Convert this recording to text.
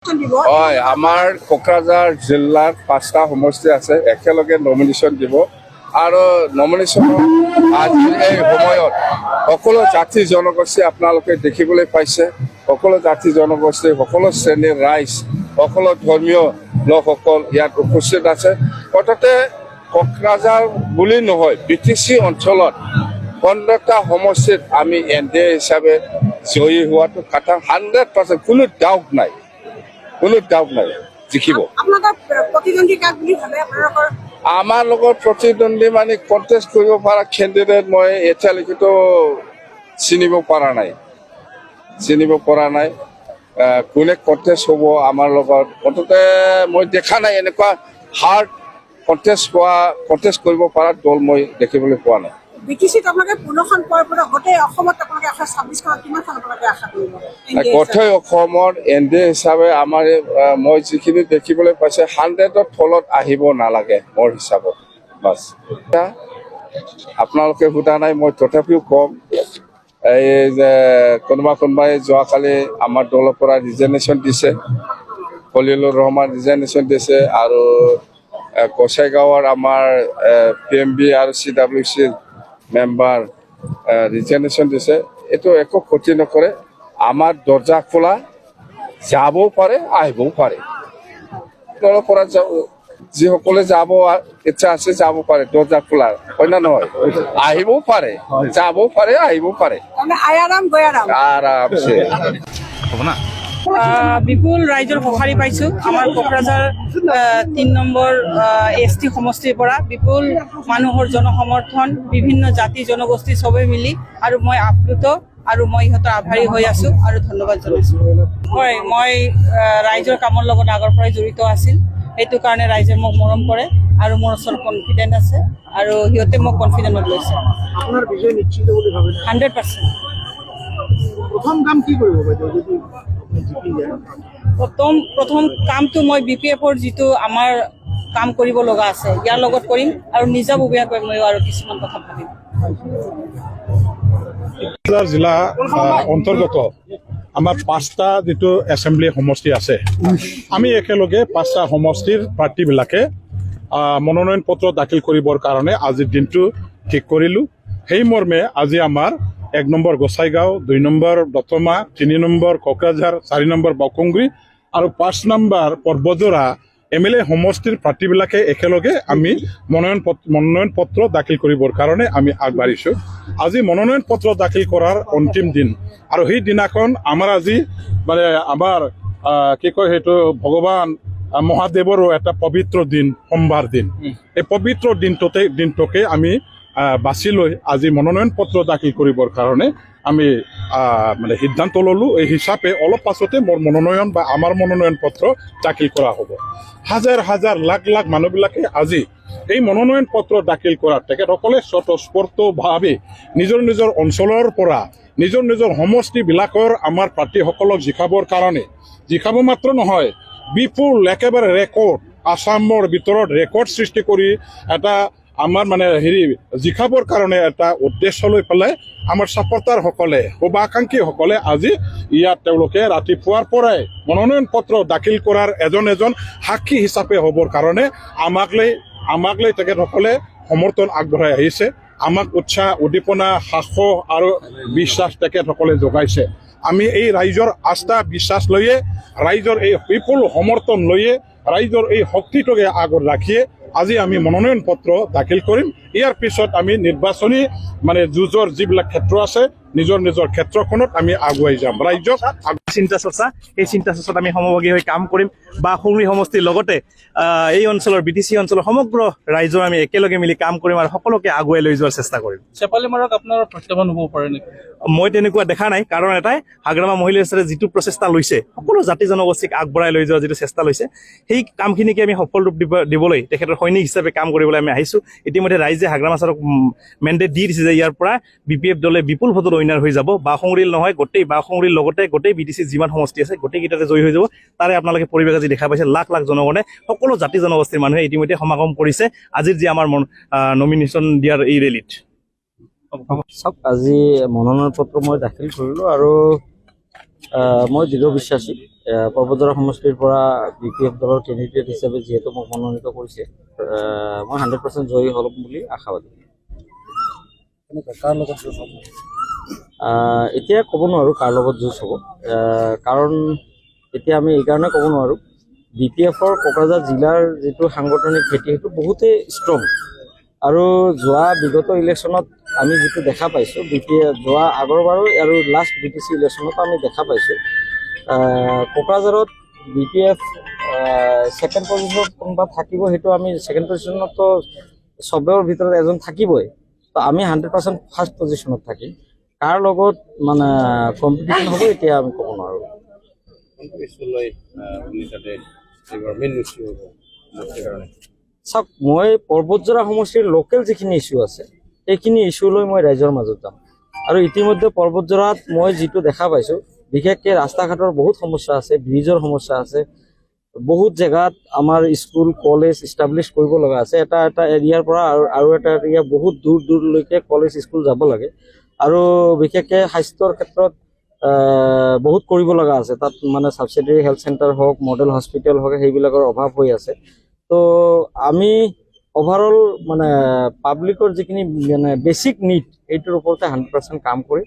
হয়, আমাৰ কোকৰাঝাৰ জিলাত 5টা সমষ্টি আছে, একেলগে নমিনেশ্যন দিব আৰু নমিনেশ্যনৰ আজিৰ এই সময়ত সকলো জাতি জনগোষ্ঠী আপোনালোকে দেখিবলৈ পাইছে। সকলো জাতি জনগোষ্ঠী, সকলো শ্ৰেণীৰ ৰাইজ, সকলো ধৰ্মীয় লোকসকল ইয়াত উপস্থিত আছে। অৰ্থাতে কোকৰাঝাৰ বুলি নহয়, BTC অঞ্চলত 15টা সমষ্টিত আমি NDA হিচাপে জয়ী হোৱাটো কথা 100%, কোনো ডাউট নাই, কোনো ডাউট নাই, জিকিব। আমাৰ লগত প্ৰতিদ্বন্দ্বী মানে কণ্টেষ্ট কৰিব পৰা কেণ্ডিডেট মই এতিয়ালৈকেতো চিনিব পৰা নাই। কোনে কণ্টেষ্ট হ'ব আমাৰ লগত, মুঠতে মই দেখা নাই এনেকুৱা হাৰ্ড কণ্টেষ্ট কৰিব পৰা দল মই দেখিবলৈ পোৱা নাই। BTCত আপোনালোকে 15খন পোৱাৰ পৰা গোটেই অসমত আপোনালোকে 126খনত কিমানখন আপোনালোকে আশা কৰিব? গোটেই অসমৰ NDA হিচাপে আমাৰ মই যিখিনি দেখিবলৈ পাইছে 100ৰ তলত আহিব নালাগে মোৰ হিচাপত। বাছ আপোনালোকে সোধা নাই, মই তথাপিও কম। এই যে কোনোবাই যোৱাকালি আমাৰ দলৰ পৰা ৰিজাইনেশ্যন দিছে, খলিলুৰ ৰহমান ৰিজাইনেশ্যন দিছে আৰু গোসাইগাঁৱৰ আমাৰ PMB আৰু CWC মেম্বাৰ ৰিজাইনেশ্যন দিছে। এইটো একো ক্ষতি নকৰে, আমাৰ দৰ্জা খোলা, যাবও পাৰে আহিবও পাৰে। দলৰ পৰা যিসকলে যাব ইচ্ছা আছে যাব পাৰে, দৰ্জা খোলা হয় না নহয়? আহিবও পাৰে, যাবও পাৰে, আহিবও পাৰে আৰামছে। বিপুল ৰাইজৰ সঁহাৰি পাইছো। আমাৰ কোকৰাঝাৰ 3 নম্বৰ ST সমষ্টিৰ পৰা বিপুল মানুহৰ জনসমৰ্থন, বিভিন্ন জাতি জনগোষ্ঠী চবে মিলি, আৰু মই আপ্লুত আৰু মই ইহঁতৰ আভাৰী হৈ আছো আৰু ধন্যবাদ জনাইছো। হয়, মই ৰাইজৰ কামৰ লগত আগৰ পৰাই জড়িত আছিল, সেইটো কাৰণে ৰাইজে মোক মৰম কৰে আৰু মোৰ ওচৰত কনফিডেন্ট আছে আৰু সিহঁতে মোক কনফিডেন্টত লৈছে। আপোনাৰ বিজয় নিশ্চিত বুলি ভাবে? 100%। প্ৰথম কাম কি কৰিব বাইদেউ? প্ৰথম কামটো মই BPFৰ যিটো আমাৰ কাম কৰিব লগা আছে ইয়াৰ লগত কৰিম আৰু নিজাববীয়াকৈ মই আৰু কিছুমান কথা ভাবিম। কোকৰাঝাৰ জিলা অন্তৰ্গত আমাৰ 5টা যিটো এছেম্বলি সমষ্টি আছে, আমি একেলগে 5টা সমষ্টিৰ প্ৰাৰ্থীবিলাকে মনোনয়ন পত্ৰ দাখিল কৰিবৰ কাৰণে আজিৰ দিনটো ঠিক কৰিলোঁ। সেই মৰ্মে আজি আমাৰ 1 number Gossaigaon, 2 number Dotma, 3 number Kokrajhar, 4 number Baokhungri আৰু 5 নম্বৰ পৰ্বতজোৰা MLA সমষ্টিৰ প্ৰাৰ্থীবিলাকে একেলগে আমি মনোনয়ন পত্ৰ দাখিল কৰিবৰ কাৰণে আমি আগবাঢ়িছোঁ। আজি মনোনয়ন পত্ৰ দাখিল কৰাৰ অন্তিম দিন আৰু সেই দিনাখন আমাৰ আজি মানে আমাৰ কি কয় সেইটো ভগৱান মহাদেৱৰো এটা পবিত্ৰ দিন, সোমবাৰ দিন। এই পবিত্ৰ দিনটোকে আমি বাছি লৈ আজি মনোনয়ন পত্ৰ দাখিল কৰিবৰ কাৰণে আমি মানে সিদ্ধান্ত ল'লোঁ। এই হিচাপে অলপ পাছতে মোৰ মনোনয়ন বা আমাৰ মনোনয়ন পত্ৰ দাখিল কৰা হ'ব। হাজাৰ হাজাৰ লাখ লাখ মানুহবিলাকে আজি এই মনোনয়ন পত্ৰ দাখিল কৰাত তেখেতসকলে স্বতঃস্ফূৰ্তভাৱে নিজৰ নিজৰ অঞ্চলৰ পৰা নিজৰ নিজৰ সমষ্টিবিলাকৰ আমাৰ প্ৰাৰ্থীসকলক জিকাবৰ কাৰণে, জিকাব মাত্ৰ নহয়, বিপুল একেবাৰে ৰেকৰ্ড, আসামৰ ভিতৰত ৰেকৰ্ড সৃষ্টি কৰি এটা আমাৰ মানে জিকাবৰ কাৰণে এটা উদ্দেশ্য লৈ পেলাই আমাৰ ছাপৰ্টাৰসকলে, শুভাকাংক্ষীসকলে আজি ইয়াত তেওঁলোকে ৰাতিপুৱাৰ পৰাই মনোনয়ন পত্ৰ দাখিল কৰাৰ এজন সাক্ষী হিচাপে হ'বৰ কাৰণে আমাক লৈ তেখেতসকলে সমৰ্থন আগবঢ়াই আহিছে। আমাক উৎসাহ, উদ্দীপনা, সাহস আৰু বিশ্বাস তেখেতসকলে যোগাইছে। আমি এই ৰাইজৰ আস্থা বিশ্বাস লৈয়ে, ৰাইজৰ এই বিপুল সমৰ্থন লৈয়ে, ৰাইজৰ এই শক্তিটোকে আগত ৰাখিয়ে আজি আমি মনোনয়ন পত্ৰ দাখিল কৰিম। ইয়াৰ পিছত আমি নিৰ্বাচনী মানে যুঁজৰ যিবিলাক ক্ষেত্ৰ আছে, নিজৰ ক্ষেত্ৰখনত আমি আগুৱাই যাম। ৰাইজক চিন্তা চৰ্চা, এই চিন্তা চৰ্চাত আমি সমভাগী হৈ কাম কৰিম বা সংগ্ৰী সমষ্টিৰ লগতে এই অঞ্চলৰ BTC অঞ্চলৰ সমগ্ৰ ৰাইজৰ আমি একেলগে মিলি কাম কৰিম আৰু সকলোকে আগুৱাই লৈ যোৱাৰ চেষ্টা কৰিম। চেপালী মাৰক আপোনাৰ প্ৰত্যাহ্বান হ'ব পাৰে নেকি? মই তেনেকুৱা দেখা নাই, কাৰণ এটাই হাগ্ৰামা মহিলা স্তৰে যিটো প্ৰচেষ্টা লৈছে, সকলো জাতি জনগোষ্ঠীক আগবঢ়াই লৈ যোৱাৰ যিটো চেষ্টা লৈছে, সেই কামখিনিকে আমি সফল ৰূপ দিবলৈ তেখেতৰ সৈনিক হিচাপে কাম কৰিবলৈ আমি আহিছোঁ। ইতিমধ্যে ৰাইজে হাগ্ৰামা ছাৰক মেণ্ডেট দি দিছে যে ইয়াৰ পৰা BPF দলে বিপুল ভোটত উইনাৰ হৈ যাব। বাউসংৰীল নহয়, গোটেই বাউসংৰীৰ লগতে গোটেই BTC যিমান সমষ্টি আছে গোটেইকেইটাতে জয়ী হৈ যাব। তাৰে আপোনালোকে পৰিৱেশ আজি দেখা পাইছে, লাখ লাখ জনগণে, সকলো জাতি জনগোষ্ঠীৰ মানুহে ইতিমধ্যে সমাগম কৰিছে আজিৰ যি আমাৰ নমিনেশ্যন দিয়াৰ এই ৰেলীত। চাওক, আজি মনোনয়ন পত্ৰ মই দাখিল কৰিলোঁ আৰু মই দৃঢ় বিশ্বাসী পৰ্বতজৰা সমষ্টিৰ পৰা BPF দলৰ কেণ্ডিডেট হিচাপে যিহেতু মোক মনোনীত কৰিছে, মই 100% জয়ী হ'ম বুলি আশাবাদী। এতিয়া ক'ব নোৱাৰোঁ কাৰ লগত যুঁজ হ'ব, কাৰণ এতিয়া আমি এইকাৰণে ক'ব নোৱাৰোঁ, BPFৰ কোকৰাঝাৰ জিলাৰ যিটো সাংগঠনিক ভেটি সেইটো বহুতেই ষ্ট্ৰং। আৰু যোৱা বিগত ইলেকশ্যনত আমি যিটো দেখা পাইছোঁ, যোৱা আগৰবাৰো আৰু লাষ্ট BTC ইলেকশ্যনতো আমি দেখা পাইছোঁ, কোকৰাঝাৰত BPF ছেকেণ্ড পজিশ্যনত কোনোবা থাকিব, সেইটো আমি ছেকেণ্ড পজিশ্যনতো চবৰ ভিতৰত এজন থাকিবই, তো আমি 100% ফাৰ্ষ্ট পজিশ্যনত থাকিম। কাৰ লগত মানে কম্পিটিশ্যন হ'ব এতিয়া আমি ক'ব নোৱাৰোঁ। চাওক, মই পৰ্বতজৰা সমষ্টিৰ লোকেল যিখিনি ইছ্যু আছে সেইখিনি ইছ্যু লৈ মই ৰাইজৰ মাজত যাম। আৰু ইতিমধ্যে পৰ্বতজৰাত মই যিটো দেখা পাইছোঁ, বিশেষকৈ ৰাস্তা ঘাটৰ বহুত সমস্যা আছে, ব্ৰিজৰ সমস্যা আছে, বহুত জেগাত আমাৰ স্কুল কলেজ ইষ্টাব্লিছ কৰিব লগা আছে। এটা এৰিয়াৰ পৰা আৰু এটা এৰিয়া বহুত দূৰলৈকে কলেজ স্কুল যাব লাগে। আৰু বিশেষকৈ স্বাস্থ্যৰ ক্ষেত্ৰত বহুত কৰিব লগা আছে, তাত মানে ছাবচিডাৰী হেল্থ চেণ্টাৰ হওক, মডেল হস্পিটেল হওক, সেইবিলাকৰ অভাৱ হৈ আছে। তো আমি অভাৰঅল মানে পাব্লিকৰ যিখিনি মানে বেছিক নিড, এইটোৰ ওপৰতে 100% কাম কৰি